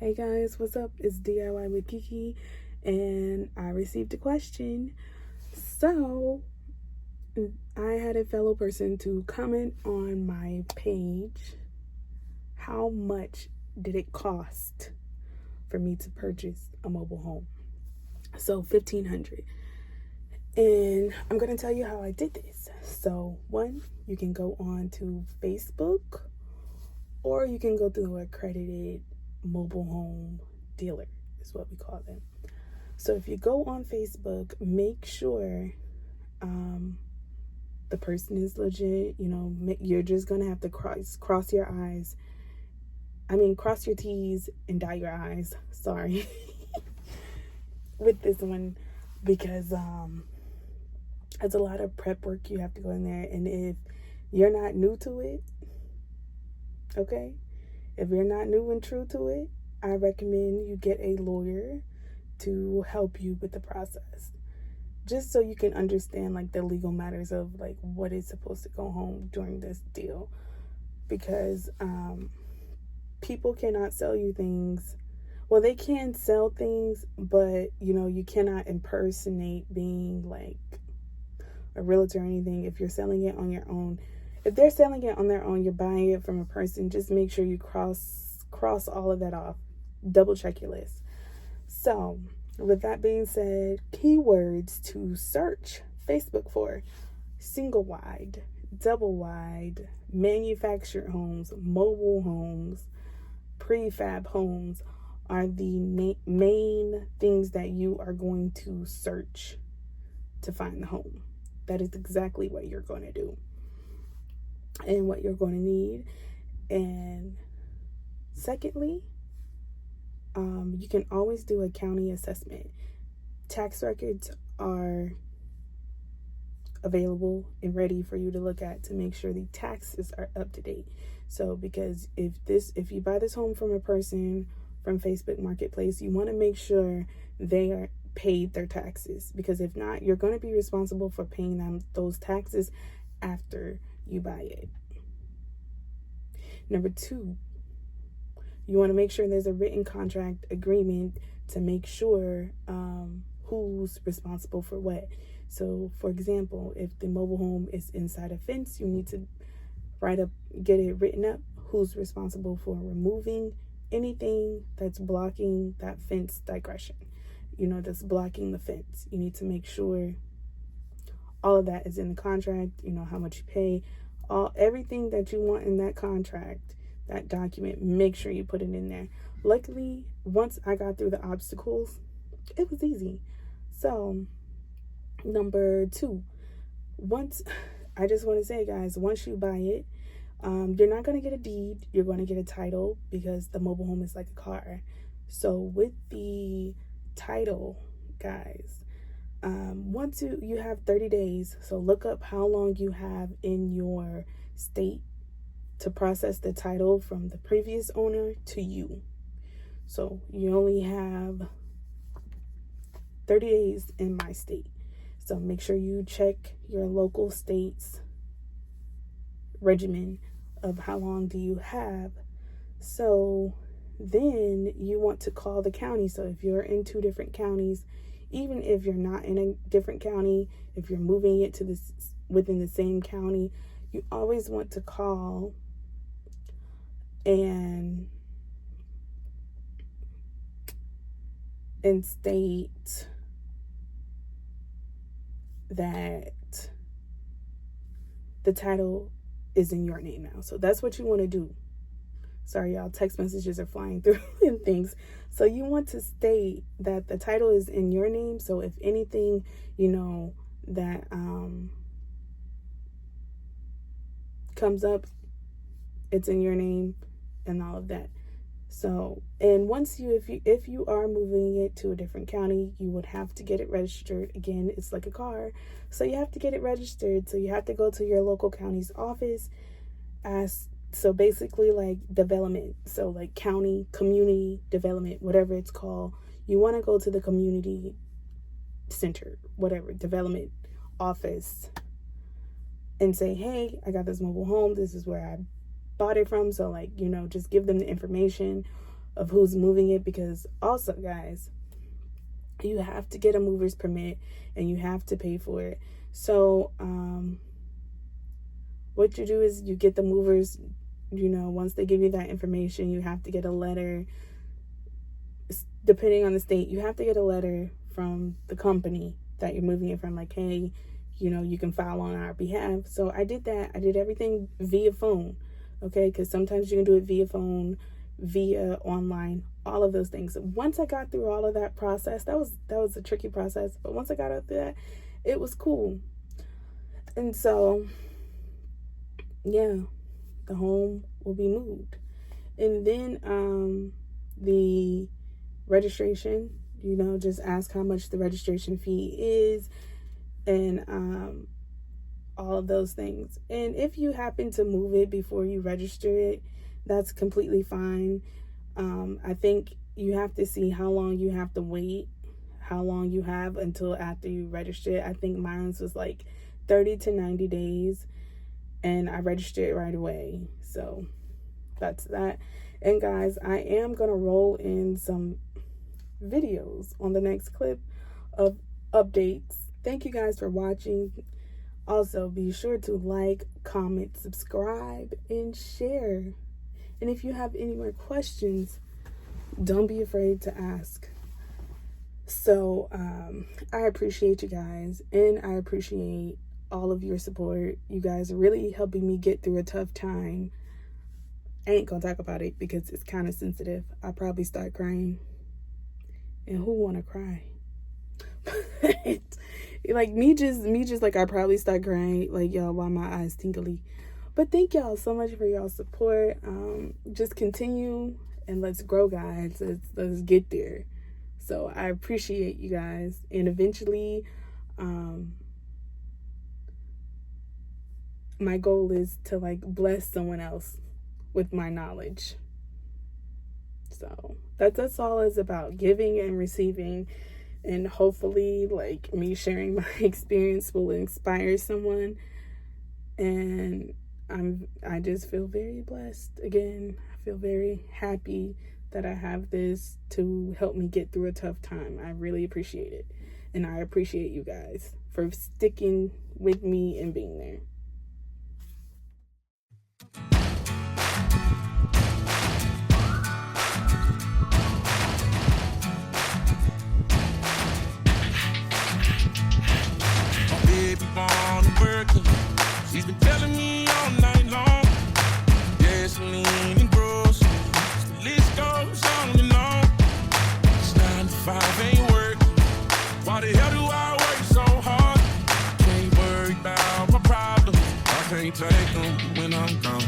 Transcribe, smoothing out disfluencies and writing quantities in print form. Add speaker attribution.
Speaker 1: Hey guys, what's up? It's DIY with Kiki, and I received a question. So, I had a fellow person to comment on my page. How much did it cost for me to purchase a mobile home? So, $1,500. And I'm going to tell you how I did this. So, one, you can go on to Facebook, or you can go through an accredited mobile home dealer, is what we call them. So if you go on Facebook, make sure the person is legit. You're just gonna have to cross your eyes. Cross your T's and dot your I's. Sorry, with this one, because there's a lot of prep work you have to go in there, and if you're not new to it, okay, if you're not new and true to it, I recommend you get a lawyer to help you with the process, just so you can understand like the legal matters of like what is supposed to go home during this deal, because people cannot sell you things. Well, they can sell things, but you cannot impersonate being like a realtor or anything. If you're selling it on your own, if they're selling it on their own, you're buying it from a person, just make sure you cross all of that off. Double check your list. So, with that being said, keywords to search Facebook for: single wide, double wide, manufactured homes, mobile homes, prefab homes are the main things that you are going to search to find the home. That is exactly what you're going to do and what you're going to need. And secondly, you can always do a county assessment. Tax records are available and ready for you to look at to make sure the taxes are up to date. So because if you buy this home from a person from Facebook Marketplace, you want to make sure they are paid their taxes, because if not, you're going to be responsible for paying them those taxes after you buy it. Number two, you want to make sure there's a written contract agreement to make sure who's responsible for what. So, for example, if the mobile home is inside a fence, you need to get it written up who's responsible for removing anything that's blocking that fence digression, that's blocking the fence. You need to make sure all of that is in the contract, how much you pay, everything that you want in that contract, that document, make sure you put it in there. Luckily, once I got through the obstacles, it was easy. So, number two, I just want to say, guys, once you buy it, you're not going to get a deed, you're going to get a title, because the mobile home is like a car. So with the title, guys, once you have 30 days, so look up how long you have in your state to process the title from the previous owner to you. So you only have 30 days in my state. So make sure you check your local state's regimen of how long do you have. So then you want to call the county. So if you're in two different counties, even if you're not in a different county, if you're moving it to within the same county, you always want to call and state that the title is in your name now. So that's what you want to do. Sorry, y'all, text messages are flying through and things. So you want to state that the title is in your name. So if anything, that comes up, it's in your name and all of that. So, and once if you are moving it to a different county, you would have to get it registered. Again, it's like a car. So you have to get it registered. So you have to go to your local county's office. So basically like development. So like county, community development, whatever it's called. You want to go to the community center, whatever, development office, and say, hey, I got this mobile home. This is where I bought it from. So just give them the information, of who's moving it, because also, guys, you have to get a mover's permit and you have to pay for it. So what you do is you get the movers, once they give you that information, you have to get a letter. Depending on the state, you have to get a letter from the company that you're moving it from, like, hey, you can file on our behalf. So I did that. I did everything via phone, okay? Because sometimes you can do it via phone, via online, all of those things. Once I got through all of that process, that was a tricky process, but once I got out through that, it was cool. And so, yeah, the home will be moved. And then the registration, just ask how much the registration fee is, and all of those things. And if you happen to move it before you register it, that's completely fine. I think you have to see how long you have to wait, how long you have until after you register it. I think mine was like 30 to 90 days, and I registered it right away. So that's that. And guys, I am going to roll in some videos on the next clip of updates. Thank you guys for watching. Also, be sure to like, comment, subscribe, and share. And if you have any more questions, don't be afraid to ask. So I appreciate you guys, and I appreciate all of your support. You guys are really helping me get through a tough time. I ain't gonna talk about it because it's kind of sensitive. I'll probably start crying. And who wanna cry? Like me just like I probably start crying, like, y'all, while my eyes tingly. But thank y'all so much for y'all support. Just continue and let's grow, guys. Let's get there. So I appreciate you guys, and eventually my goal is to like bless someone else with my knowledge. So that's all it's about, giving and receiving. And hopefully, like, me sharing my experience will inspire someone. And I just feel very blessed. Again, I feel very happy that I have this to help me get through a tough time. I really appreciate it. And I appreciate you guys for sticking with me and being there.
Speaker 2: She's been telling me all night long, gasoline and groceries, the list goes on and on. It's 9 to 5 ain't work. Why the hell do I work so hard? Can't worry about my problems, I can't take them when I'm gone.